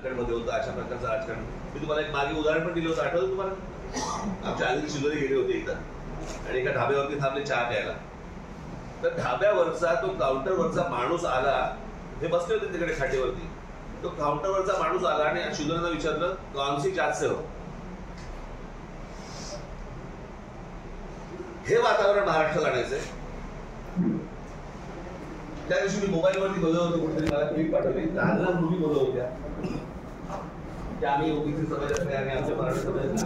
नाटकांमध्ये होतं अशा प्रकारचं राजकारण. मी तुम्हाला एक मागे उदाहरण पण दिलं होतं, आठवतं तुम्हाला? आमच्या अनिल शिलोरे गेले होते इथं आणि एका ढाब्यावरती थांबले चहा प्यायला. तर ढाब्यावरचा तो काउंटरवरचा माणूस आला, हे बसले होते तिकडे खाटेवरती. तो काउंटरवरचा माणूस आला आणि शिलोरेला विचारलं, कौन सी जात से हो? हे वातावरण महाराष्ट्रात आणायचंय. त्या दिवशी मी मोबाईलवरती बोलत होतो, कुठेतरी मला क्लिप पाठवली. लहान लहान मुली बोलत होत्या की आम्ही ओबीसी समाजातले आणि आमच्या मराठा समाजातले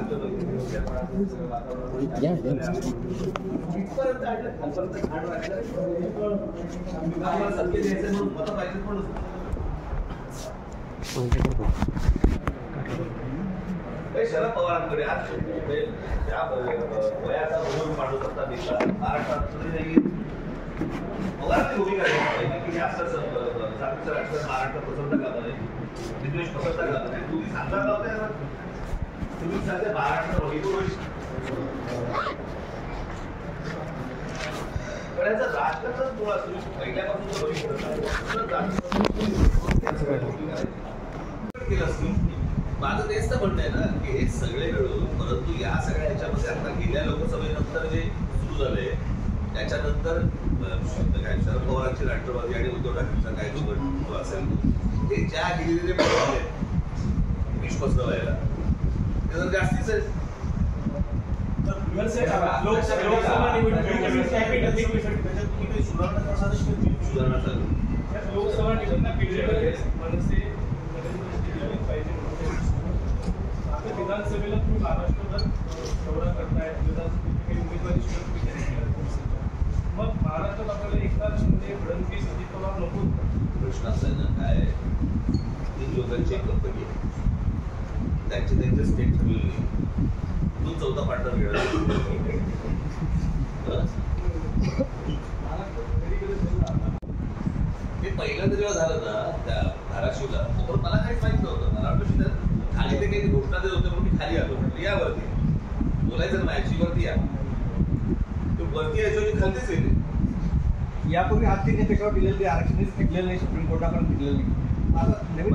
शरद पवारांकडे आज वयाचा माणूस असता दिसला महाराष्ट्रात पवारांची भूमिका घ्यायला की जास्त जातीचं राजकारण महाराष्ट्रात पसंत करणार नाही, विद्वेष पसंत करणार नाही. तुम्ही सांगता नव्हते, तुम्ही सांगते महाराष्ट्र पण याचा राजकारणाचाच मुळात तुम्ही पहिल्यापासून केलं असतील. माझं तेच तर म्हणणं आहे ना की हे सगळे मिळून, परंतु या सगळ्या ह्याच्यामध्ये आता गेल्या लोकसभेनंतर जे सुरू झाले त्याच्यानंतर काय शरद पवारांची राष्ट्रवादी आणि उद्धव ठाकरेंचा काय जो असेल ते ज्या हिरिरीने बनवले विष पसरवायला ते जर जास्तीच आहे. सुधारणा चालू लोकसभा विधानसभेला तुम्ही महाराष्ट्रभर दौरा करताय, मग महाराष्ट्रात आपल्याला एकनाथ शिंदे, फडणवीस, अजित पवार नको? प्रश्न असा आहे ना, काय तीन लोकांची एक कंपनी आहे, त्यांचे स्टेट ठरलेली तू चौथा पार्टनर घेणार. हे पहिल्यांदा जेव्हा झालं ना त्या धाराशिवला, तर मला काहीच माहित नव्हतं. मला वाटतं खाली ते काही घोषणा देत होते म्हणून मी खाली आलो. म्हटलं यावरती बोलायचं ना, ऍक्च्युअली वरती या. तो वरती यायचं खालतीच येते. यापूर्वी आज तीन त्याच्यावर दिलेलं ते आरक्षणच टिकलेलं नाही, सुप्रीम कोर्टापर्यंत टिकलेलं नाही. आता नवीन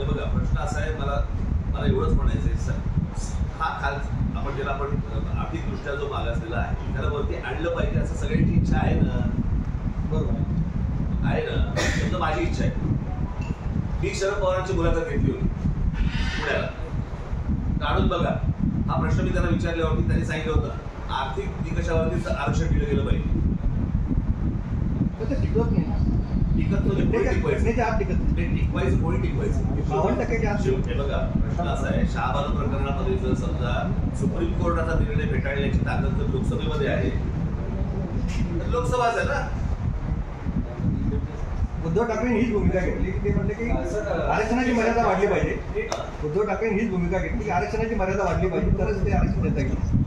बघा प्रश्न असा आहे, मला एवढंच म्हणायचं हा खाल आपण ज्याला आपण आर्थिक दृष्ट्या जो मागासलेला आहे त्याला वरती आणलं पाहिजे असं सगळ्यांची इच्छा आहे ना. बरोबर आहे ना. समजा माझी इच्छा आहे, मी शरद पवारांची मुलाखत घेतली होती पुण्याला, काढून बघा हा प्रश्न मी त्यांना विचारल्यावरती त्यांनी सांगितलं होतं आर्थिक निकषावरतीच आरक्षण दिलं गेलं पाहिजे. टिकत नाही, टिकत टिकवायचं कोणी टिकवायचं. 52% बघा प्रश्न असा आहे, शहाबानू प्रकरणामध्ये जर समजा सुप्रीम कोर्टाचा निर्णय फेटाळण्याची ताकद जर लोकसभेमध्ये आहे तर लोकसभाच आहे ना. उद्धव ठाकरेंनी हीच भूमिका घेतली की ते म्हणले की आरक्षणाची मर्यादा वाढली पाहिजे. उद्धव ठाकरेंनी हीच भूमिका घेतली की आरक्षणाची मर्यादा वाढली पाहिजे तरच ते आरक्षण देता येईल.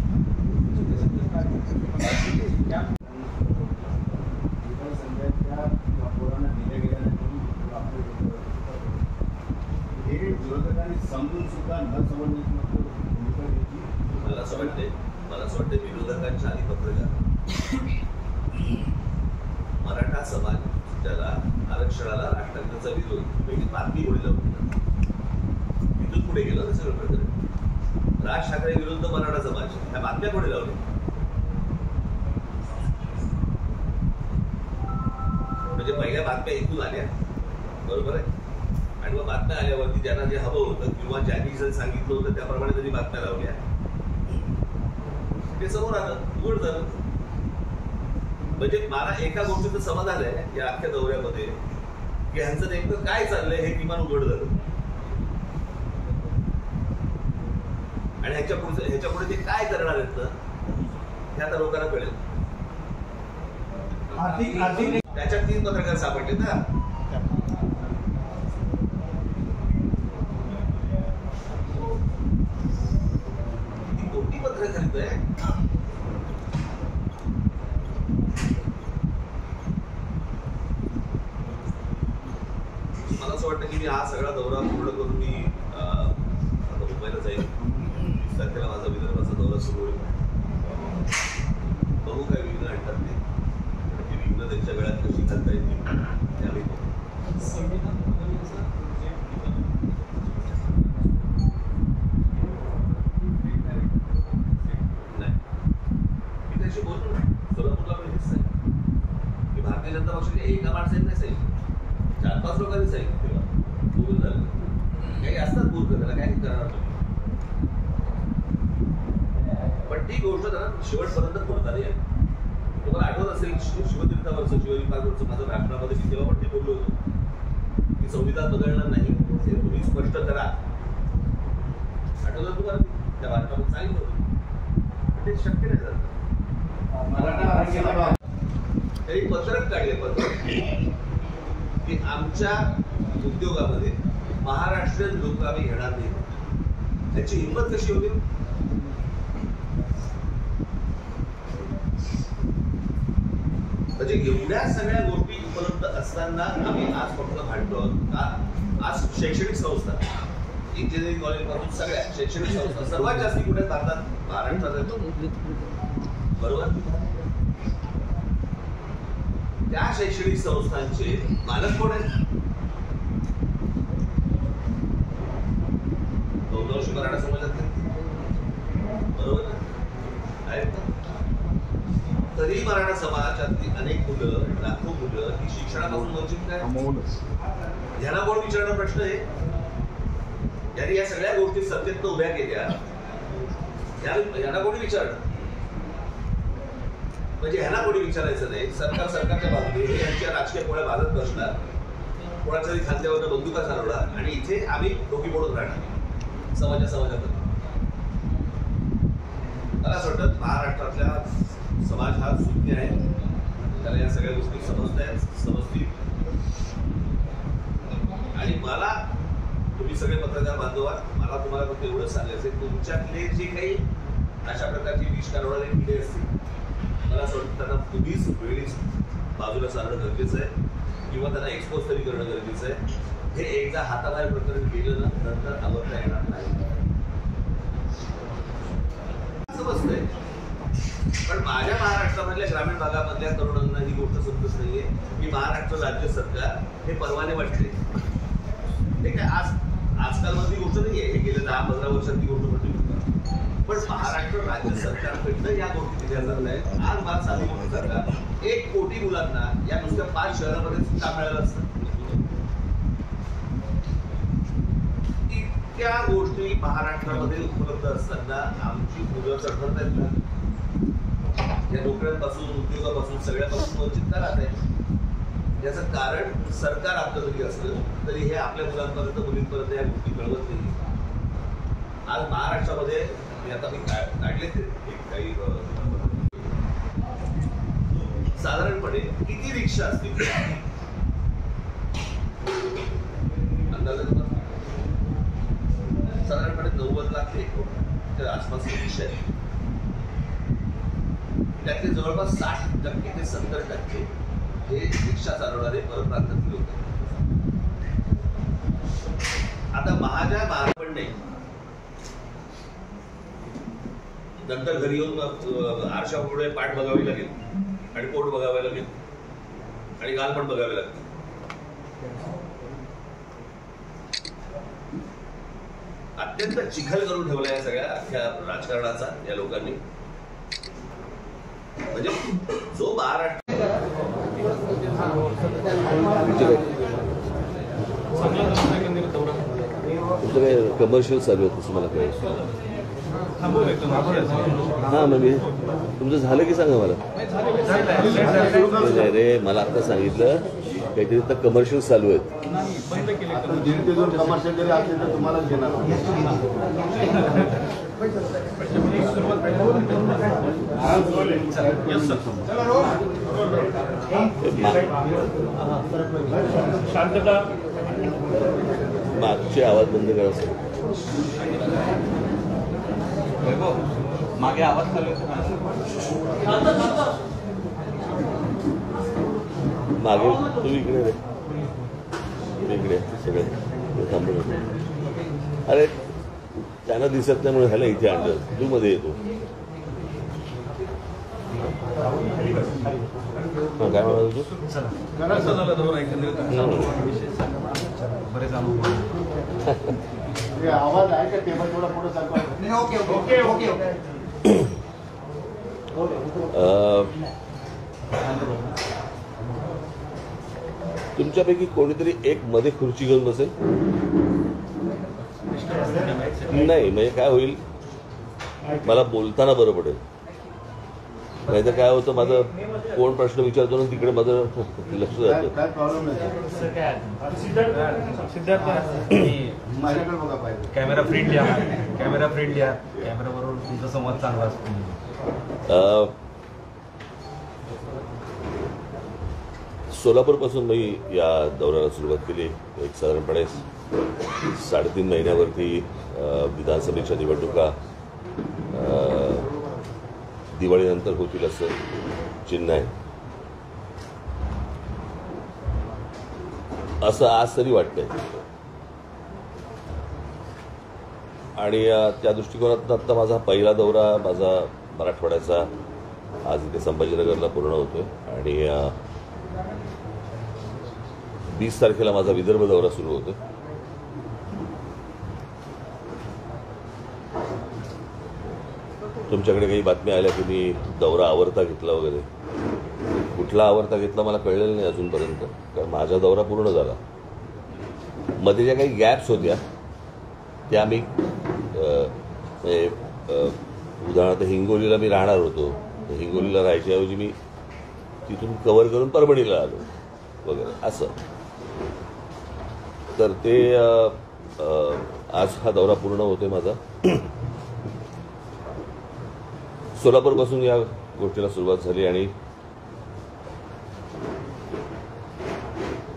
समजून सुद्धा न समजण्याची भूमिका घेतली. मला असं वाटतं विरोधकांच्या आधी पत्रकार मराठा समाज ज्याला आरक्षणाला राष्ट्रांचा विरोध म्हणजे बातमी पुढे लावली, तिथून पुढे गेलं ना सगळं प्रकरण. राज ठाकरे विरुद्ध मराठा समाज ह्या बातम्या पुढे लावल्या. म्हणजे पहिल्या बातम्या इथून आल्या, बरोबर आहे. आणि मग बातम्या आल्यावरती ज्यांना जे हवं होतं किंवा ज्यांनी जर सांगितलं होतं त्याप्रमाणे त्यांनी बातम्या लावल्या, ते समोर आलं, उघड झालं. म्हणजे मला एका गोष्टीचं समाधान आहे या अख्ख्या दौऱ्यामध्ये की ह्यांचं नेमकं काय चाललंय हे किमान उघड झालं. आणि ह्याच्या पुढे ते काय करणार आहेत ना हे आता लोकांना कळेल. त्याच्यात 3 पत्रकार सापडले ना. कोणती पत्रकारिता आहे? मला असं वाटतं की मी हा सगळा दौरा पूर्ण करून मी आता मुंबईला जाईल. 20 तारखेला माझा विदर्भाचा दौरा सुरू होईल. बघू काय विघ्न आणतात ते, विघ्न त्यांच्या वेळात कशी घालता येतील ते आम्ही बघू. असतात मूर्ख, त्याला काही करणार नाही. पण ती गोष्ट त्यांना शेवटपर्यंत बोलता नाही आली. तुम्हाला आठवत असेल शिवतीर्थावरचं शिवविभागावरचं माझं भाषणामध्ये मी तेव्हा पण ते बोललो होतो की संविधान बदलणार नाही हे तुम्ही स्पष्ट करा. आठवतं तुम्हाला त्या भाषणामध्ये सांगितलं होतं. ते शक्य नाही झालं. त्यांनी पत्रक काढले, पत्रक की आमच्या उद्योगामध्ये महाराष्ट्रीयन लोक आम्ही घेणार नाही. त्याची हिंमत कशी होती? म्हणजे एवढ्या सगळ्या गोष्टी उपलब्ध असताना आम्ही आज फक्त भांडतो का? आज शैक्षणिक संस्था, इंजिनिअरिंग कॉलेज पासून सगळ्या शैक्षणिक संस्था सर्वात जास्ती कुठे भारतात? महाराष्ट्रात येतो, बरोबर? त्या शैक्षणिक संस्थांचे मालक कोण आहेत? बहुतांश मराठा समाजात, बरोबर आहेत ना? तरी मराठा समाजातली अनेक मुलं, लाखो मुलं ही शिक्षणापासून वंचित काय? ह्यांना कोण विचारणार प्रश्न आहे? यांनी या सगळ्या गोष्टी सत्तेत उभ्या केल्या, यांना कोणी विचारलं? म्हणजे ह्यांना कोणी विचारायचं नाही. सरकारच्या बाजूने हे यांच्या राजकीय पोळ्या भाजत बसणार, कोणाच्या तरी खांद्यावर बंदुका चालवणार आणि इथे आम्ही डोकी मोडत राहणार समाजामध्ये. मला असं वाटतं महाराष्ट्रातल्या समाज हा शून्य आहे, त्याला या सगळ्या गोष्टी समजतील. आणि मला तुम्ही सगळे पत्रकार बांधवात, मला तुम्हाला फक्त एवढं सांगायचं, तुमच्यातले जे काही अशा प्रकारची विष काढवणारे पिढे असतील, मला असं वाटतं त्यांना तुम्हीच वेळीच बाजूला सारणं गरजेचं आहे किंवा त्यांना एक्सपोज तरी करणं गरजेचं आहे. हे एकदा हाताबाहेर प्रकरण गेलं ना, नंतर आवडता येणार नाही समजतंय. पण माझ्या महाराष्ट्रामधल्या ग्रामीण भागामधल्या तरुणांना ही गोष्ट समजत नाहीये की महाराष्ट्र राज्य सरकार हे परवाने वाटते. हे काय आजकाल मधली गोष्ट नाहीये, हे गेल्या 10-15 वर्षातली गोष्ट म्हटली. पण महाराष्ट्र राज्य सरकारकडनं या गोष्टी दिल्या जात आहेत. आज मला साधी गोष्ट सांगा, 1 कोटी मुलांना या नुसत्या 5 शहरामध्ये काम मिळालं असतं. इतक्या गोष्टी महाराष्ट्रामध्ये उपलब्ध असताना आमची मुलं चढत आहेत ना, या नोकऱ्यांपासून, उद्योगापासून, सगळ्यापासून वंचित का राहत आहे? याचं कारण सरकार आपलं जरी असलं तरी हे आपल्या मुलांपर्यंत, मुलींपर्यंत या गोष्टी कळवत नाही. आज महाराष्ट्रामध्ये आता मी काढले ते काही साधारणपणे किती रिक्षा असतील अंदाजे? साधारणपणे 90 लाख ते 1 कोटी आसपास रिक्षा आहेत. त्यातले जवळपास 60% ते 70% हे रिक्षा चालवणारे परप्रांतातील लोक आहेत. आता महाजन पण नाही, नंतर घरी येऊन आरशापुढे पाठ बघावी लागेल आणि पोट बघावे लागेल आणि गाल पण बघावे लागेल. अत्यंत चिखल करून ठेवला या सगळ्या अख्ख्या राजकारणाचा या लोकांनी. म्हणजे जो महाराष्ट्र तुमचं काय कमर्शियल चालू आहे तसं मला कळलं. हां म्हणजे तुमचं झालं की सांगा मला. नाही रे, मला आता सांगितलं काहीतरी तर कमर्शियल चालू आहेत. 1.5 ते 2 कमर्शियल जरी असले तर तुम्हाला घेणार. शांतता, मागचे आवाज बंद करा सर. मागे आवाज चालू मागे तुम्ही इकडे रे, इकडे सगळे थांबून. अरे त्यांना दिसत नाही म्हणून ह्याला इथे आणलं, तू मध्ये येतो. हां काय म्हणा तू? आवाज आहे का? टेबल थोडा पुढे चालतो. Okay okay okay. तुमच्यापैकी कोणीतरी एक मध्ये खुर्ची घेऊन बसेल. नाही म्हणजे काय होईल, मला बोलताना बरं पडेल. नाहीतर काय होतं, माझं कोण प्रश्न विचारतो ना तिकडे माझं लक्ष जातं. काय प्रॉब्लेम नाही सिद्धार्थ माझ्याकडे बघा पाहिजे. कॅमेरा फ्रेंडली आहे, कॅमेराबरोबर तुमचा संवाद चांगला असतो. सोलापूरपासून मी या दौऱ्याला सुरुवात केली. एक साधारणपणे 3.5 महिन्यावरती विधानसभेच्या निवडणुका दिवाळीनंतर होतील असं चिन्ह आहे, असं आज तरी वाटतंय. आणि त्या दृष्टिकोनातून आत्ता माझा पहिला दौरा माझा मराठवाड्याचा आज इथे संभाजीनगरला पूर्ण होतोय. आणि 20 तारखेला माझा विदर्भ दौरा सुरू होतो. तुमच्याकडे काही बातम्या आल्या की मी दौरा आवरता घेतला वगैरे. कुठला आवरता घेतला मला कळलेलं नाही अजूनपर्यंत, कारण माझा दौरा पूर्ण झाला. मध्ये ज्या काही गॅप्स होत्या त्या मी उदाहरणार्थ हिंगोलीला मी राहणार होतो, हिंगोलीला राहायच्याऐवजी मी तिथून कव्हर करून परभणीला आलो वगैरे असं. तर ते आज हा दौरा पूर्ण होतोय माझा. सोलापूरपासून या गोष्टीला सुरुवात झाली आणि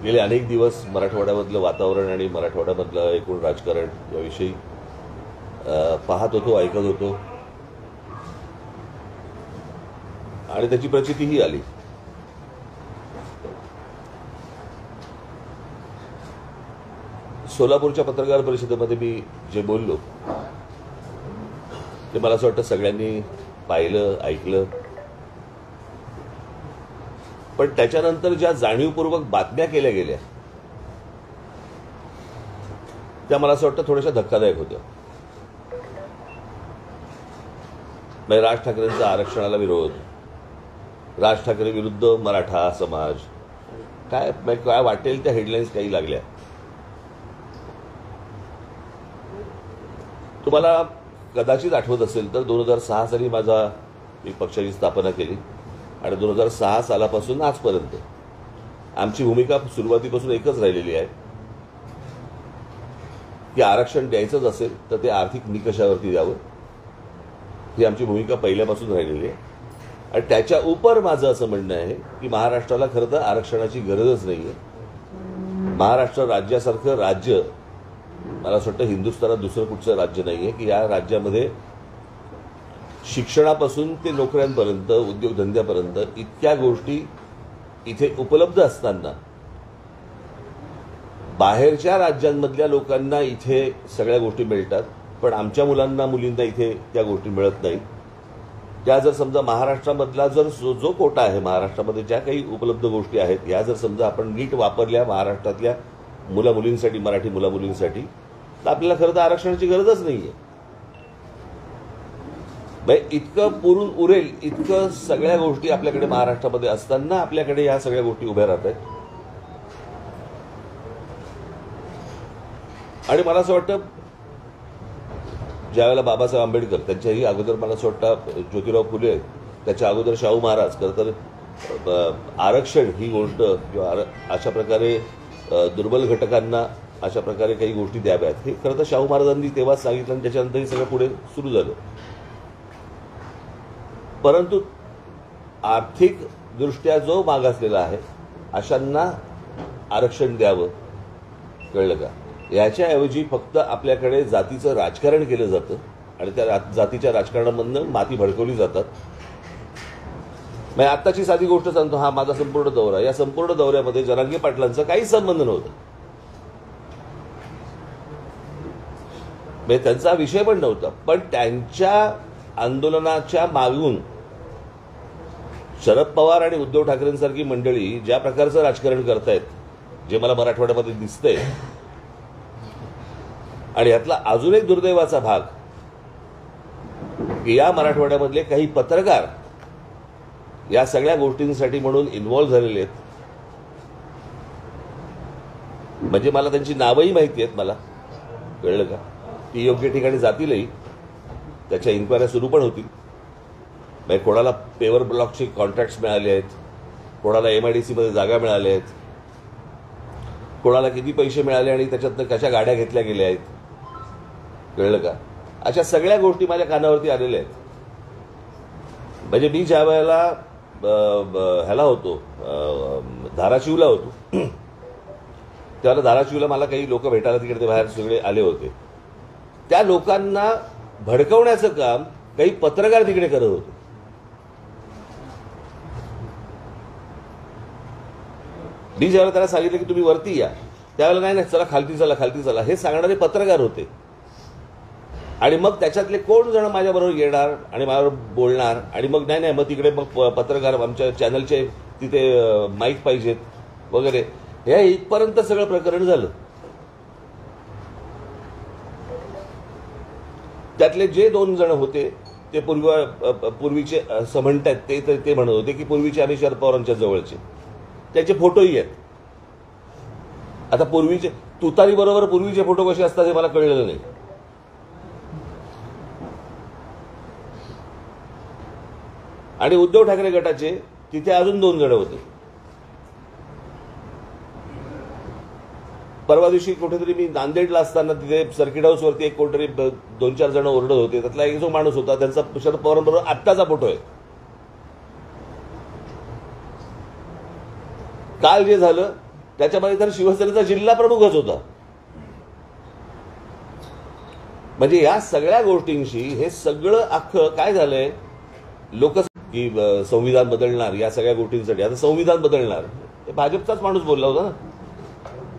गेले अनेक दिवस मराठवाड्यामधलं वातावरण आणि मराठवाड्यामधलं एकूण राजकारण याविषयी पाहत होतो, ऐकत होतो आणि त्याची प्रचितीही आली. सोलापूरच्या पत्रकार परिषदेमध्ये मी जे बोललो ते मला असं वाटतं सगळ्यांनी पाहिलं, ऐकलं. पण त्याच्यानंतर ज्या जाणीवपूर्वक बातम्या केल्या गेल्या त्या मला असं वाटतं थोड्याशा धक्कादायक होत्या. म्हणजे राज ठाकरेंचा आरक्षणाला विरोध, राज ठाकरे विरुद्ध मराठा समाज, काय वाटेल त्या हेडलाईन्स काही लागल्या. तुम्हाला कदाचित आठवत असेल तर 2006 साली मी पक्षाची स्थापना केली आणि 2006 सालापासून आजपर्यंत आमची भूमिका सुरुवातीपासून एकच राहिलेली आहे की आरक्षण द्यायचंच असेल तर ते आर्थिक निकषावरती द्यावं, ही आमची भूमिका पहिल्यापासून राहिलेली आहे. आणि त्याच्या उपर माझं असं म्हणणं आहे की महाराष्ट्राला खरं तर आरक्षणाची गरजच नाहीये. महाराष्ट्र राज्यासारखं राज्य मला असं वाटतं हिंदुस्थानात दुसरं कुठचं राज्य नाहीये की या राज्यामध्ये शिक्षणापासून ते नोकऱ्यांपर्यंत, उद्योगधंद्यापर्यंत इतक्या गोष्टी इथे उपलब्ध असताना बाहेरच्या राज्यांमधल्या लोकांना इथे सगळ्या गोष्टी मिळतात, पण आमच्या मुलींना इथे त्या गोष्टी मिळत नाहीत. त्या जर समजा महाराष्ट्रामधला जो कोटा आहे, महाराष्ट्रामध्ये ज्या काही उपलब्ध गोष्टी आहेत या जर समजा आपण नीट वापरल्या महाराष्ट्रातल्या मुलींसाठी, मराठी मुलींसाठी, तर आपल्याला खरं तर आरक्षणाची गरजच नाहीये. इतकं पुरून उरेल इतकं सगळ्या गोष्टी आपल्याकडे महाराष्ट्रामध्ये असताना आपल्याकडे या सगळ्या गोष्टी उभ्या राहत आहेत. आणि मला असं वाटतं ज्यावेळेला बाबासाहेब आंबेडकर, त्यांच्याही अगोदर मला असं वाटतं ज्योतिराव फुले, त्याच्या अगोदर शाहू महाराज, खरं तर आरक्षण ही गोष्ट किंवा अशा प्रकारे दुर्बल घटकांना अशा प्रकारे काही गोष्टी द्याव्यात हे खरं तर शाहू महाराजांनी तेव्हाच सांगितलं आणि त्याच्यानंतर हे सगळं पुढे सुरू झालं. परंतु आर्थिक दृष्ट्या जो मागासलेला आहे अशांना आरक्षण द्यावं, कळलं का? याच्याऐवजी फक्त आपल्याकडे जातीचं राजकारण केलं जातं आणि त्या जातीच्या राजकारणामधनं माती भडकवली जातात. म्हणजे आत्ताची साधी गोष्ट सांगतो, हा माझा संपूर्ण दौरा, या संपूर्ण दौऱ्यामध्ये जरांगे पाटलांचा काही संबंध नव्हता, म्हणजे त्यांचा विषय पण नव्हता. पण त्यांच्या आंदोलनाच्या मागून शरद पवार आणि उद्धव ठाकरेंसारखी मंडळी ज्या प्रकारचं राजकारण करतायत, जे मला मराठवाड्यामध्ये दिसतंय, आणि यातला अजून एक दुर्दैवाचा भाग की या मराठवाड्यामधले काही पत्रकार या सगळ्या गोष्टींसाठी म्हणून इन्व्हॉल्व्ह झालेले आहेत. म्हणजे मला त्यांची नावंही माहिती आहेत, मला कळलं का? ती योग्य ठिकाणी जातीलही, त्याच्या इन्क्वायऱ्या सुरू पण होतील. म्हणजे कोणाला पेवर ब्लॉकचे कॉन्ट्रॅक्ट्स मिळाले आहेत, कोणाला MIDCमध्ये जागा मिळाल्या आहेत, कोणाला किती पैसे मिळाले आणि त्याच्यातनं कशा गाड्या घेतल्या गेल्या आहेत, कळलं का? अशा सगळ्या गोष्टी माझ्या कानावरती आलेल्या आहेत. म्हणजे मी ज्या वेळेला ह्याला होतो, धाराशिवला होतो, त्यावेळेला धाराशिवला मला काही लोक भेटायला तिकडे ते बाहेर सगळे आले होते. त्या लोकांना भडकवण्याचं काम काही पत्रकार तिकडे करत होते. मी ज्यावेळेला त्याला सांगितलं की तुम्ही वरती या, त्यावेळेला नाही चला खालती चला खालती चला हे सांगणारे पत्रकार होते. आणि मग त्याच्यातले कोण जण माझ्याबरोबर येणार आणि माझ्याबरोबर बोलणार, आणि मग नाही मग तिकडे मग पत्रकार आमच्या चॅनलचे तिथे माईक पाहिजेत वगैरे, हे इथपर्यंत सगळं प्रकरण झालं. त्यातले जे 2 जण होते ते पूर्वीचे असं म्हणतात, ते म्हणत होते की पूर्वीचे आम्ही शरद पवारांच्या जवळचे, त्याचे फोटोही आहेत. आता पूर्वीचे तुतारी बरोबर पूर्वीचे फोटो कसे असतात हे मला कळलेलं नाही. आणि उद्धव ठाकरे गटाचे तिथे अजून 2 जण होते. परवा दिवशी कुठेतरी मी नांदेडला असताना तिथे सर्किट हाऊसवरती एक कोणतरी 2-4 जण ओरडत होते. त्यातला एक जो माणूस होता त्यांचा शरद पवारांबरोबर आत्ताचा फोटो आहे. काल जे झालं त्याच्यामध्ये तर शिवसेनेचा जिल्हा प्रमुखच होता. म्हणजे या सगळ्या गोष्टींशी हे सगळं अख्खं काय झालंय, लोक की संविधान बदलणार या सगळ्या गोष्टींसाठी. आता संविधान बदलणार हे भाजपचाच माणूस बोलला होता ना,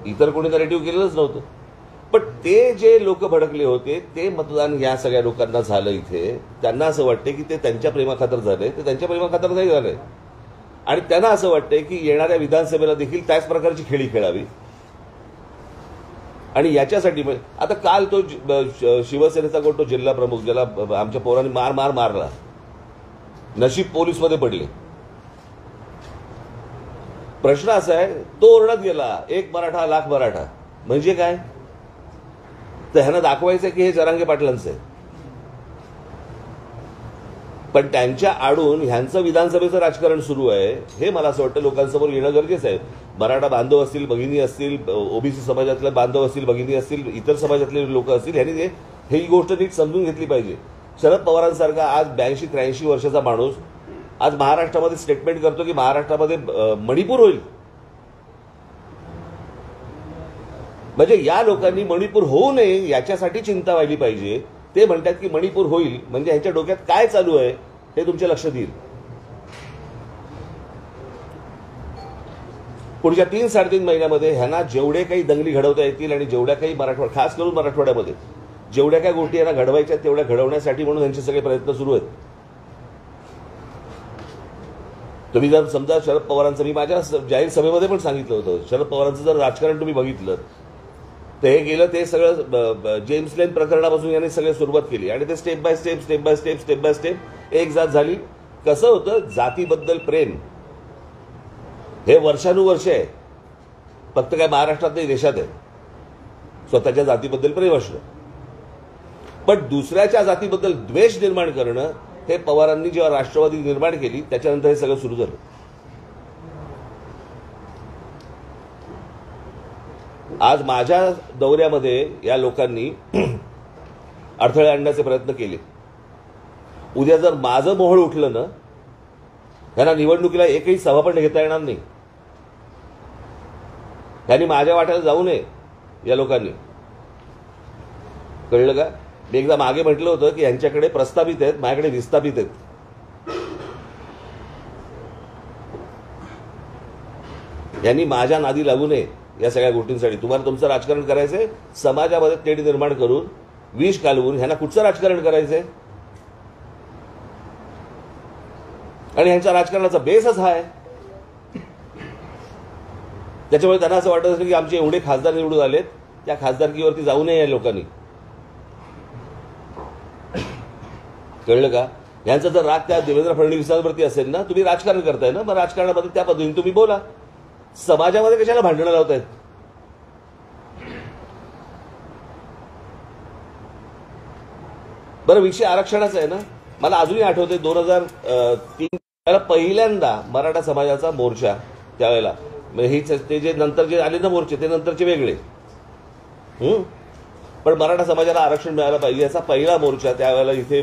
इतर कोणी नरेटिव्ह केलेलंच नव्हतं. पण ते जे लोक भडकले होते ते मतदान या सगळ्या लोकांना झालं इथे. त्यांना असं वाटते की ते त्यांच्या प्रेमाखातर झालंय, ते त्यांच्या प्रेमाखातर नाही झालंय. आणि त्यांना असं वाटतंय की येणाऱ्या विधानसभेला देखील त्याच प्रकारची खेळी खेळावी. आणि याच्यासाठी आता काल तो शिवसेनेचा कोण तो जिल्हा प्रमुख ज्याला आमच्या पोरांनी मारला, नशीब पोलीसमध्ये पडले. प्रश्न असा आहे, तो ओरडत गेला 1 मराठा लाख मराठा. म्हणजे काय, तर ह्यांना दाखवायचं की हे जरांगे पाटलांचं आहे. पण त्यांच्या आडून ह्यांचं विधानसभेचं राजकारण सुरू आहे हे मला असं वाटतं लोकांसमोर येणं गरजेचं आहे. मराठा बांधव असतील, भगिनी असतील, ओबीसी समाजातले बांधव असतील, भगिनी असतील, इतर समाजातले लोक असतील, ह्यांनी ही गोष्ट नीट समजून घेतली पाहिजे. शरद पवारांसारखा आज 82-83 वर्षाचा माणूस आज महाराष्ट्रामध्ये स्टेटमेंट करतो की महाराष्ट्रामध्ये मणिपूर होईल. म्हणजे या लोकांनी मणिपूर होऊ नये याच्यासाठी चिंता व्हायली पाहिजे. ते म्हणतात की मणिपूर होईल म्हणजे ह्यांच्या डोक्यात काय चालू आहे हे तुमच्या लक्षात येईल. पुढच्या 3-3.5 महिन्यामध्ये ह्यांना जेवढे काही दंगली घडवता येतील आणि जेवढ्या काही खास करून मराठवाड्यामध्ये जेवढ्या काही गोष्टी यांना घडवायच्या तेवढ्या घडवण्यासाठी म्हणून यांचे सगळे प्रयत्न सुरू आहेत. तुम्ही जर समजा शरद पवारांचं, मी माझ्या जाहीर सभेमध्ये पण सांगितलं होतं, शरद पवारांचं जर राजकारण तुम्ही बघितलं तर हे गेलं ते सगळं जेम्स लेन प्रकरणापासून यांनी सगळं सुरुवात केली आणि ते स्टेप बाय स्टेप एक जात झाली. कसं होतं, जातीबद्दल प्रेम हे वर्षानुवर्ष आहे. फक्त काय महाराष्ट्रात नाही, देशात आहे स्वतःच्या जातीबद्दल प्रेम असणं. पण दुसऱ्याच्या जातीबद्दल द्वेष निर्माण करणं हे पवारांनी जेव्हा राष्ट्रवादी निर्माण केली त्याच्यानंतर हे सगळं सुरू झालं. आज माझ्या दौऱ्यामध्ये या लोकांनी अडथळे आणण्याचे प्रयत्न केले. उद्या जर माझं मोहळ उठलं ना, त्यांना निवडणुकीला एकही सभा पण घेता येणार नाही. त्यांनी माझ्या वाट्याला जाऊ नये या लोकांनी, कळलं का? मी एकदा मागे म्हटलं होतं की यांच्याकडे प्रस्तावित आहेत, माझ्याकडे विस्थापित आहेत. यांनी माझ्या नादी लागू नये या सगळ्या गोष्टींसाठी. तुम्हाला तुमचं राजकारण करायचंय, समाजामध्ये तेढ निर्माण करून विष कालवून ह्यांना कुठचं राजकारण करायचंय? आणि ह्यांच्या राजकारणाचा बेसच हा आहे. त्याच्यामुळे त्यांना असं वाटत असेल की आमचे एवढे खासदार निवडून आलेत, त्या खासदारकीवरती जाऊ नये या लोकांनी, कळलं का? यांचा जर राग त्या देवेंद्र फडणवीसांवरती असेल ना, तुम्ही राजकारण करताय ना, मग राजकारणामध्ये त्या पद्धतीने तुम्ही बोला. समाजामध्ये कशाला भांडणं लावतायत? बरं, विषय आरक्षणाचा आहे ना. मला अजूनही आठवते 2003 त्याला पहिल्यांदा मराठा समाजाचा मोर्चा त्यावेळेला, ते जे नंतर जे आले ना मोर्चे ते नंतरचे वेगळे, पण मराठा समाजाला आरक्षण मिळालं पाहिजे याचा पहिला मोर्चा त्यावेळेला इथे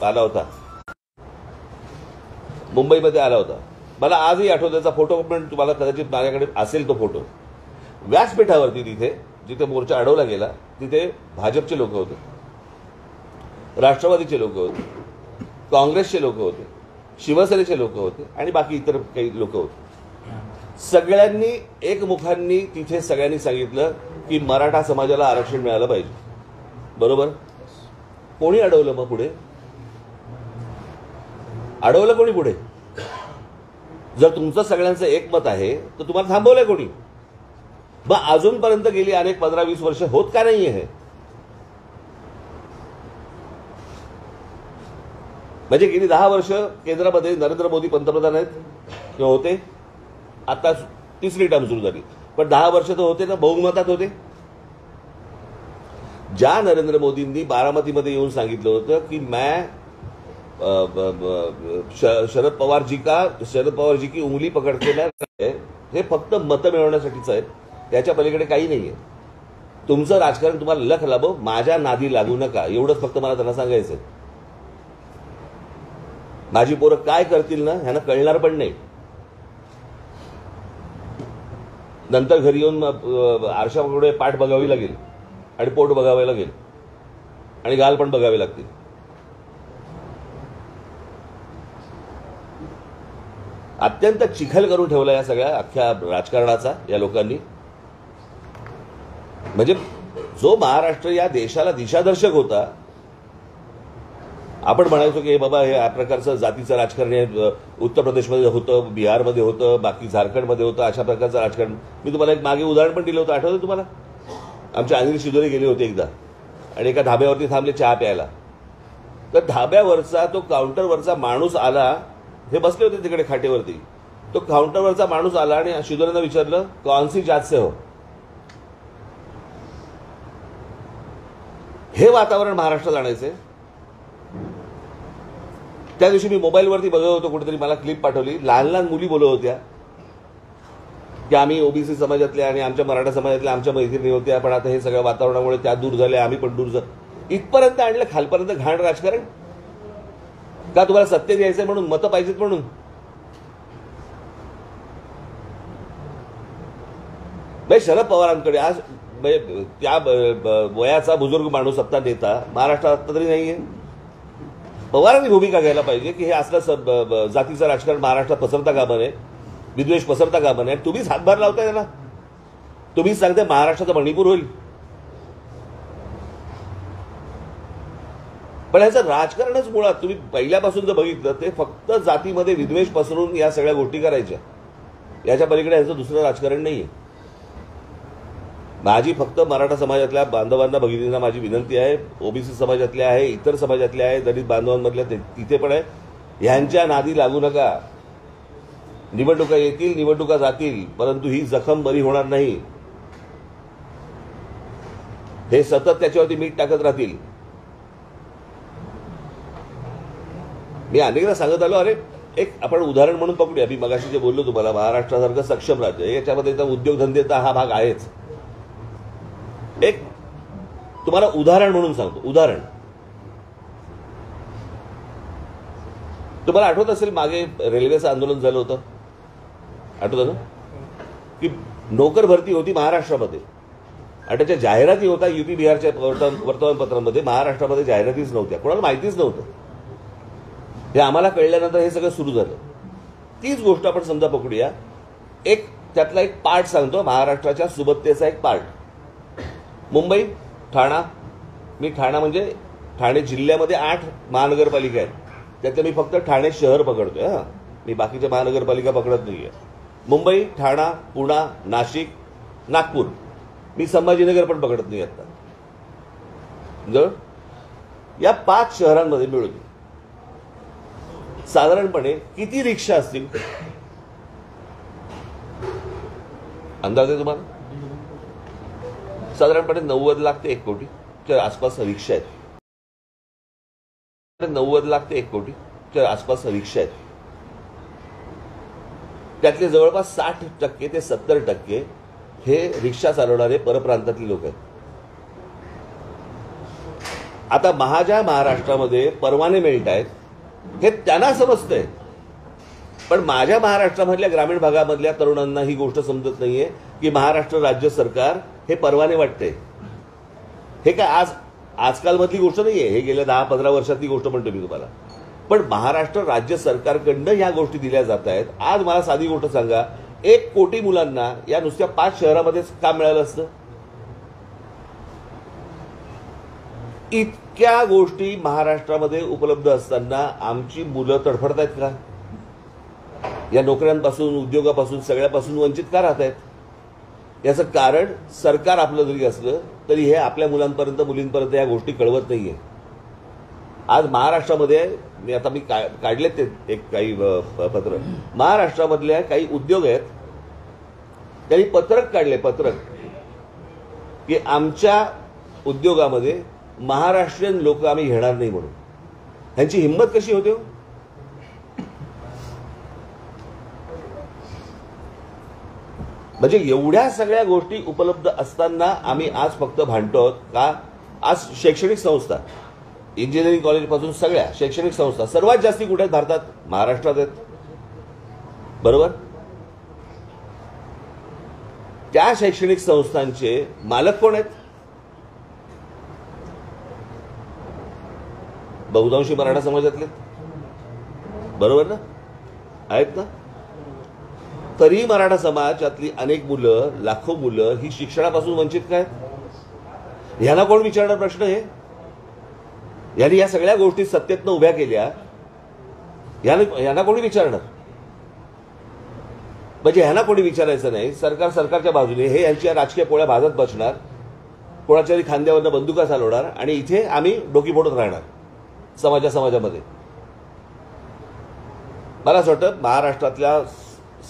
आला होता, मुंबईमध्ये आला होता. मला आजही आठवतो त्याचा फोटो, पण तुम्हाला कदाचित माझ्याकडे असेल तो फोटो. व्यासपीठावरती तिथे जिथे मोर्चा अडवला गेला तिथे भाजपचे लोक होते, राष्ट्रवादीचे लोक होते, काँग्रेसचे लोक होते, शिवसेनेचे लोक होते आणि बाकी इतर काही लोक होते. सगळ्यांनी एकमुखांनी तिथे सगळ्यांनी सांगितलं की मराठा समाजाला आरक्षण मिळालं पाहिजे. बरोबर? कोणी अडवलं मग पुढे? अडवलं कोणी पुढे? जर तुमचं सगळ्यांचं एकमत आहे तर तुम्हाला थांबवलंय कोणी? मग अजूनपर्यंत गेली अनेक 15-20 वर्ष होत का नाहीये हे? म्हणजे गेली 10 वर्ष केंद्रामध्ये नरेंद्र मोदी पंतप्रधान आहेत किंवा होते, आता तिसरी टर्म सुरू झाली, पण 10 वर्ष तर होते ना, बहुमतात होते. ज्या नरेंद्र मोदींनी बारामतीमध्ये येऊन सांगितलं होतं की मैं शरद पवार जी की उंगली पकडते मैं, हे फक्त मतं मिळवण्यासाठीच आहे, त्याच्या पलीकडे काही नाहीये. तुमचं राजकारण तुम्हाला लख लाभो, माझ्या नादी लागू नका, एवढंच फक्त मला त्यांना सांगायचंय. माझी पोरं काय करतील ना ह्यांना कळणार पण नाही. नंतर घरी येऊन आरशापुढे पाठ बघावी लागेल आणि पोट बघावे लागेल आणि गाल पण बघावे लागतील. अत्यंत चिखल करून ठेवला या सगळ्या अख्ख्या राजकारणाचा या लोकांनी. म्हणजे जो महाराष्ट्र या देशाला दिशादर्शक होता, आपण म्हणायचो की बाबा हे या प्रकारचं जातीचं राजकारण हे उत्तर प्रदेशमध्ये होतं, बिहारमध्ये होतं, बाकी झारखंडमध्ये होतं, अशा प्रकारचं राजकारण. मी तुम्हाला एक मागे उदाहरण पण दिलं होतं, आठवतं तुम्हाला? आमचे अनिल शिदोरे गेले होते एकदा आणि एका धाब्यावरती थांबले चहा प्यायला. तर धाब्यावरचा तो काउंटरवरचा माणूस आला, हे बसले होते तिकडे खाटेवरती, तो काउंटरवरचा माणूस आला आणि शिदोरेनं विचारलं कौन सी जात से हो. हे वातावरण महाराष्ट्रात आणायचंय. त्या दिवशी मी मोबाईलवरती बघत होतो, कुठेतरी मला क्लिप पाठवली, लहान लहान मुली बोलत होत्या की आम्ही ओबीसी समाजातल्या आणि आमच्या मराठा समाजातल्या आमच्या मैत्रिणी होत्या, पण आता हे सगळ्या वातावरणामुळे त्या दूर झाल्या, आम्ही पण दूर झालो. इथपर्यंत आणलं, खालपर्यंत घाण राजकारण का? तुम्हाला सत्य द्यायचंय म्हणून, मतं पाहिजेत म्हणून. शरद पवारांकडे आज त्या वयाचा बुजुर्ग माणूस आत्ता नेता महाराष्ट्रात आत्ता तरी नाहीये. पवारांनी भूमिका घ्यायला पाहिजे की हे असलं जातीचं राजकारण महाराष्ट्रात पसरता कामा नये, विद्वेष पसरता कामा नये. तुम्हीच हातभार लावताय त्याला, तुम्हीच सांगताय महाराष्ट्राचा मणिपूर होईल. पण ह्याचं राजकारणच मुळात तुम्ही पहिल्यापासून जर बघितलं ते फक्त जातीमध्ये विद्वेष पसरून या सगळ्या गोष्टी करायच्या, याच्या पलीकडे ह्याचं दुसरं राजकारण नाहीये. माझी फक्त मराठा समाजातल्या बांधवांना भगिनींना माझी विनंती आहे, ओबीसी समाजातल्या आहे, इतर समाजातल्या आहे, दलित बांधवांमधल्या तिथे पण आहे, ह्यांच्या नादी लागू नका. निवडणुका येतील, निवडणुका जातील, परंतु ही जखम बरी होणार नाही. हे सतत त्याच्यावरती मीठ टाकत राहतील. मी अनेकदा सांगत आलो, अरे एक आपण उदाहरण म्हणून पकडूया. मी मगाशी जे बोललो तुम्हाला, महाराष्ट्रासारखं सक्षम राज्य, याच्यामध्ये उद्योगधंदेचा हा भाग आहेच. एक तुम्हाला उदाहरण म्हणून सांगतो. उदाहरण तुम्हाला आठवत असेल, मागे रेल्वेचं आंदोलन झालं होतं, आठवतं ना? की नोकर भरती होती महाराष्ट्रामध्ये आणि त्याच्या जाहिराती होता युपी बिहारच्या वर्तमानपत्रांमध्ये. महाराष्ट्रामध्ये जाहिरातीच नव्हत्या, कोणाला माहितीच नव्हतं. हे आम्हाला कळल्यानंतर हे सगळं सुरू झालं. तीच गोष्ट आपण समजा पकडूया. एक त्यातला एक पार्ट सांगतो, महाराष्ट्राच्या सुबत्तेचा एक पार्ट. मुंबई, ठाणा. मी ठाणा म्हणजे ठाणे जिल्ह्यामध्ये 8 महानगरपालिका आहेत, त्यातल्या मी फक्त ठाणे शहर पकडतोय. हा, मी बाकीच्या महानगरपालिका पकडत नाहीये. मुंबई, ठाणा, पुणा, नाशिक, नागपूर. मी संभाजीनगर पण पकडत नाही आता. जर या 5 शहरांमध्ये मिळून साधारणपणे किती रिक्षा असतील अंदाज आहे तुम्हाला? साधारणपणे 90 लाख ते 1 कोटीच्या आसपास रिक्षा आहेत. 90 लाख ते 1 कोटीच्या आसपास रिक्षा आहेत. त्यातले जवळपास 60% ते 70% हे रिक्षा चालवणारे परप्रांतातले लोक आहेत. आता माझ्या महाराष्ट्रामध्ये परवाने मिळत आहेत हे त्यांना समजतंय, पण माझ्या महाराष्ट्रामधल्या ग्रामीण भागामधल्या तरुणांना ही गोष्ट समजत नाहीये की महाराष्ट्र राज्य सरकार हे परवाने वाटते. हे काय आजकालमधली गोष्ट नाहीये, हे गेल्या 10-15 वर्षातली गोष्ट म्हणतो मी तुम्हाला. पण महाराष्ट्र राज्य सरकारकडनं ह्या गोष्टी दिल्या जात आहेत. आज मला साधी गोष्ट सांगा, 1 कोटी मुलांना या नुसत्या 5 शहरामध्येच काम मिळालं असतं? इतक्या गोष्टी महाराष्ट्रामध्ये उपलब्ध असताना आमची मुलं तडफडतायत का? या नोकऱ्यांपासून, उद्योगापासून, सगळ्यापासून वंचित का राहत आहेत? याचं कारण सरकार आपलं जरी असलं तरी हे आपल्या मुलांपर्यंत, मुलींपर्यंत या गोष्टी कळवत नाहीये. आज महाराष्ट्रामध्ये मी काढले ते काही पत्र, महाराष्ट्रामधल्या काही उद्योग आहेत त्यांनी पत्रक काढले, पत्रक की आमच्या उद्योगामध्ये महाराष्ट्रीयन लोक आम्ही घेणार नाही म्हणून. ह्यांची हिंमत कशी होते? म्हणजे एवढ्या सगळ्या गोष्टी उपलब्ध असताना आम्ही आज फक्त भांडतो का? आज शैक्षणिक संस्था, इंजिनिअरिंग कॉलेजपासून सगळ्या शैक्षणिक संस्था सर्वात जास्ती कुठे आहेत भारतात? महाराष्ट्रात आहेत, बरोबर? त्या शैक्षणिक संस्थांचे मालक कोण आहेत? बहुतांशी मराठा समाजातले, बरोबर ना? आहेत ना? तरी मराठा समाजातली अनेक मुलं, लाखो मुलं ही शिक्षणापासून वंचित काय? ह्यांना कोण विचारणार प्रश्न? हे यांनी या सगळ्या गोष्टी सत्तेतनं उभ्या केल्या, ह्यांना कोणी विचारणार? म्हणजे ह्यांना कोणी विचारायचं नाही. सरकार सरकारच्या बाजूने, हे यांच्या राजकीय पोळ्या भाजत बसणार, कोणाच्याही खांद्यावरनं बंदुका चालवणार आणि इथे आम्ही डोकी फोडत राहणार समाजामध्ये. मला असं वाटतं महाराष्ट्रातला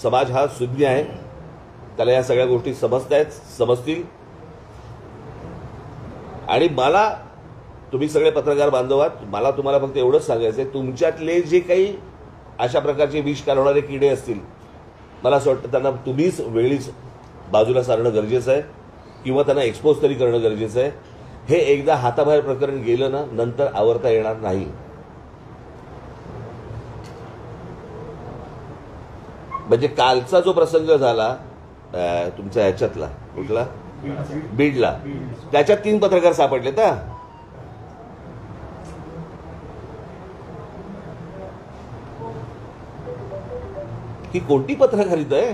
समाज हा सुज्ञ आहे, त्याला या सगळ्या गोष्टी समजतील. आणि मला, तुम्ही सगळे पत्रकार बांधव आहात, मला तुम्हाला फक्त एवढंच सांगायचं आहे, तुमच्यातले जे काही अशा प्रकारचे विष कालवणारे किडे असतील, मला असं वाटतं त्यांना तुम्हीच वेळीच बाजूला सारणं गरजेचं आहे किंवा त्यांना एक्सपोज तरी करणं गरजेचं आहे. हे एकदा हाताबाहेर प्रकरण गेलं ना, नंतर आवरता येणार नाही. म्हणजे कालचा जो प्रसंग झाला तुमच्या ह्याच्यातला, कुठला? बीडला, त्याच्यात 3 पत्रकार सापडले तर ही कोणती पत्रकारिता आहे?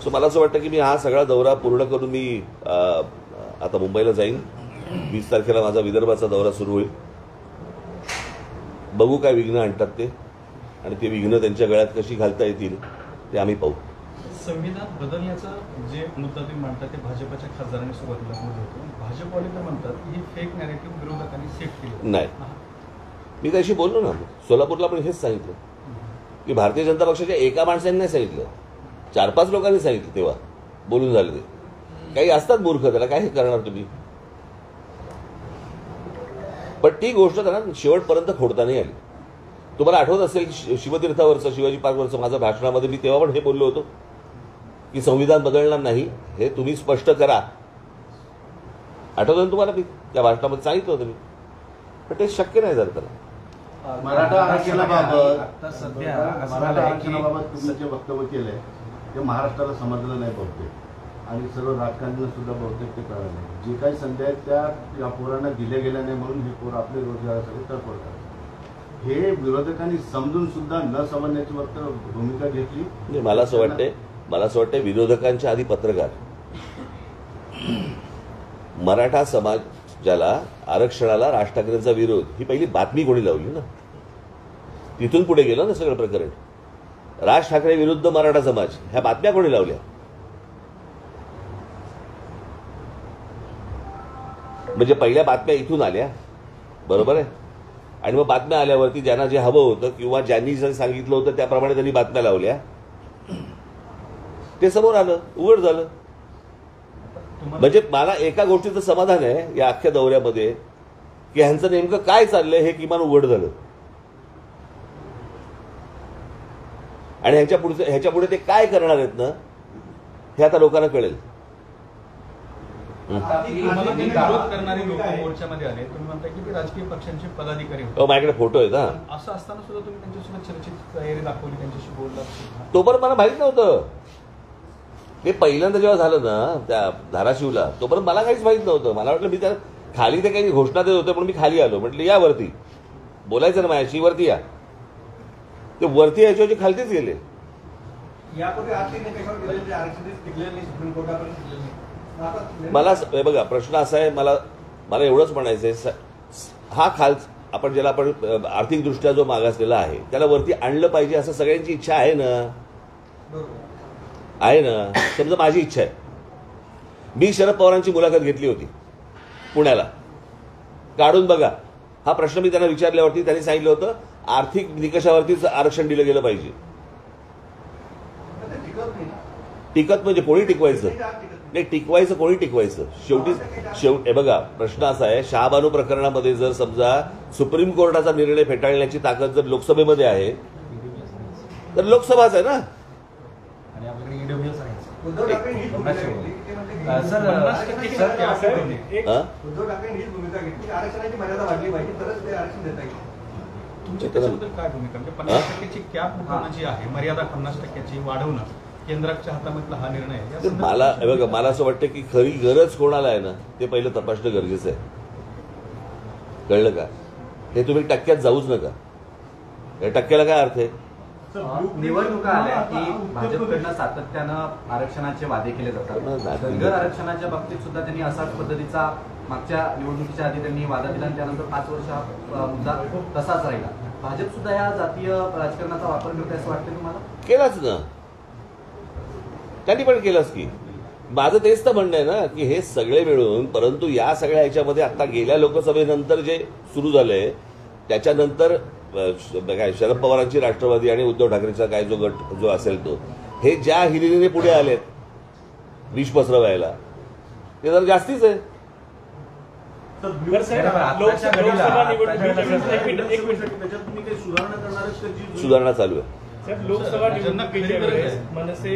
सो मला असं वाटतं की मी हा सगळा दौरा पूर्ण करून मी आता मुंबईला जाईन. 20 तारखेला माझा विदर्भाचा दौरा सुरू होईल. बघू काय विघ्न आणतात ते, आणि ते विघ्न त्यांच्या गळ्यात कशी घालता येतील ते आम्ही पाहू. संविधान बदलण्याचा जे मुद्दा तुम्ही मांडता ते भाजपच्या खासदारांनी सुरुवातीला होतो. भाजपवाले तर म्हणतात ही फेक नॅरेटिव्ह विरोधकांनी सेट केली. नाही, मी त्याशी बोललो ना, सोलापूरला पण हेच सांगितलं की भारतीय जनता पक्षाच्या एका माणसाने नाही सांगितलं, 4-5 लोकांनी सांगितलं. तेव्हा बोलून झाले ते. काही असतात मूर्ख, त्याला काय करणार तुम्ही? पण ती गोष्ट त्यांना शेवटपर्यंत खोडता नाही आली. तुम्हाला आठवत असेल शिवतीर्थावरचं, शिवाजी पार्कवरचं माझं भाषणामध्ये मी तेव्हा पण हे बोललो होतो की संविधान बदलणार नाही, हे तुम्ही स्पष्ट करा. आठवतं तुम्हाला? मी त्या भाषणामध्ये सांगितलं होतं मी, पण ते शक्य नाही झालं त्याला. मराठा आरक्षणाबाबत आता सध्या मराठा आरक्षणाबाबत तुम्ही जे वक्तव्य केलंय ते महाराष्ट्राला समजलं नाही बहुतेक, आणि सर्व राजकारण्यांना सुद्धा बहुतेक ते कळलं नाही. जे काही संधी आहेत त्या या पोरांना दिल्या गेल्या नाही म्हणून हे पोरं आपले रोजगारासाठी तडफडतात. हे विरोधकांनी समजून सुद्धा न समजण्याची भूमिका घेतली. मला असं वाटतंय विरोधकांच्या आधी पत्रकार, मराठा समाजाला, आरक्षणाला राज ठाकरेंचा विरोध, ही पहिली बातमी कोणी लावली ना, तिथून पुढे गेलं ना सगळं प्रकरण. राज ठाकरे विरुद्ध मराठा समाज, ह्या बातम्या कोणी लावल्या? म्हणजे पहिल्या बातम्या इथून आल्या, बरोबर आहे. आणि मग बातम्या आल्यावरती ज्यांना जे हवं होतं किंवा ज्यांनी जे सांगितलं होतं त्याप्रमाणे त्यांनी बातम्या लावल्या, ते समोर आलं, उघड झालं. म्हणजे मला एका गोष्टीचं समाधान आहे या अख्ख्या दौऱ्यामध्ये की ह्यांचं नेमकं काय चाललंय हे किमान उघड झालं आणि ह्याच्या पुढे ते काय करणार आहेत ना हे आता लोकांना कळेल. तुम्हाला त्यांनी विरोध करणारे लोक मोर्चामध्ये आले, तुम्ही म्हणताय की ते राजकीय पक्षांचे पदाधिकारी होते. माझ्याकडे फोटो आहेत ना. असं असताना सुद्धा तुम्ही त्यांच्यासोबत चर्चेत तयारी दाखवली, त्यांच्याशी बोललात. तोपर्यंत मला माहित नव्हतं. ते पहिल्यांदा जेव्हा झालं ना त्या धाराशिवला तोपर्यंत मला काहीच माहित नव्हतं. मला वाटलं मी त्या खाली ते काही घोषणा देत होते म्हणून मी खाली आलो. म्हटलं या वरती बोलायचं ना माझ्याशी, वरती या. ते वरती यायच्या खालतीच गेले. यापूर्वी आर्थिक निकषावर दिलेले जे आरक्षण टिकलेले नाही, सुप्रीम कोर्टापर्यंत टिकलेले नाही. आता मला हे बघा प्रश्न असा आहे, मला एवढंच म्हणायचंय, हा खाल आपण ज्याला आपण आर्थिकदृष्ट्या जो मागासलेला आहे त्याला वरती आणलं पाहिजे असं सगळ्यांची इच्छा आहे ना. आहे ना. समजा माझी इच्छा आहे. मी शरद पवारांची मुलाखत घेतली होती पुण्याला. काढून बघा हा प्रश्न मी त्यांना विचारल्यावरती त्यांनी सांगितलं होतं आर्थिक निकषावरतीच आरक्षण दिलं गेलं पाहिजे. टिकत म्हणजे कोणी टिकवायचं नाही, टिकवायचं कोणी टिकवायचं. शेवटी हे बघा प्रश्न असा आहे, शहाबानू प्रकरणामध्ये जर समजा सुप्रीम कोर्टाचा निर्णय फेटाळण्याची ताकद जर लोकसभेमध्ये आहे तर लोकसभाच आहे ना. आणि आपल्याकडे ईडब्ल्यूएस आहे. उद्धव ठाकरे हीच भूमिका घेतली की ते म्हणले की सर, उद्धव ठाकरे हीच भूमिका घेतली की आरक्षणाची मर्यादा वाढली पाहिजे तरच ते आरक्षण देता येईल. तुमच्या त्याच्याबद्दल काय भूमिका? म्हणजे 50% कॅप जी आहे, मर्यादा 50% वाढवणं केंद्राच्या हातामधला हा निर्णय आहे. तर मला हे बघा मला असं वाटतं की खरी गरज कोणाला आहे ना ते पहिलं तपासणं गरजेचं आहे. कळलं का? हे तुम्ही टक्क्यात जाऊच नका. या टक्क्याला काय अर्थ आहे? निवडणुका आल्या की भाजपकडनं सातत्यानं आरक्षणाचे वादे केले जातात. धनगर आरक्षणाच्या बाबतीत सुद्धा त्यांनी असाच पद्धतीचा मागच्या निवडणुकीच्या आधी त्यांनी वादा दिला आणि त्यानंतर 5 वर्ष हा मुद्दा तसाच राहिला. भाजप सुद्धा या जातीय राजकारणाचा वापर करते असं वाटतं तुम्हाला? केलाच ना, त्यांनी पण केलंच की. माझं तेच तर म्हणणं आहे ना की हे सगळे मिळून, परंतु या सगळ्या ह्याच्यामध्ये आता गेल्या लोकसभेनंतर जे सुरू झालंय त्याच्यानंतर काय शरद पवारांची राष्ट्रवादी आणि उद्धव ठाकरेचा काय जो गट जो असेल तो हे ज्या हिरिरीने पुढे आलेत विष पसरवायला ते जर जास्तीच आहे. सुधारणा चालू आहे. साहेब लोकसभा निवडणुकीच्या वेळेस मनसे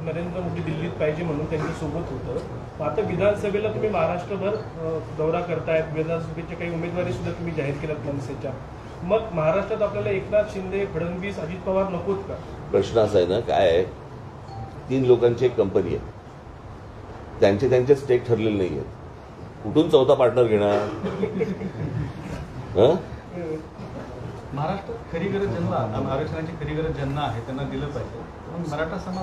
नरेंद्र मोदी दिल्लीत पाहिजे म्हणून त्यांच्या सोबत होतं. आता विधानसभेला तुम्ही महाराष्ट्रभर दौरा करतायत, विधानसभेचे काही उमेदवारी सुद्धा तुम्ही जाहीर केल्यात मनसेच्या. मग महाराष्ट्रात आपल्याला एकनाथ शिंदे, फडणवीस, अजित पवार नकोत का? प्रश्न असा आहे ना, काय आहे 3 लोकांची एक कंपनी आहे, त्यांचे स्टेक ठरलेले नाही आहेत. कुठून चौथा पार्टनर घेणार? महाराष्ट्रात खरी गरज ज्यांना आरक्षणाची खरी गरज ज्यांना आहे त्यांना दिलं पाहिजे. मराठा समाज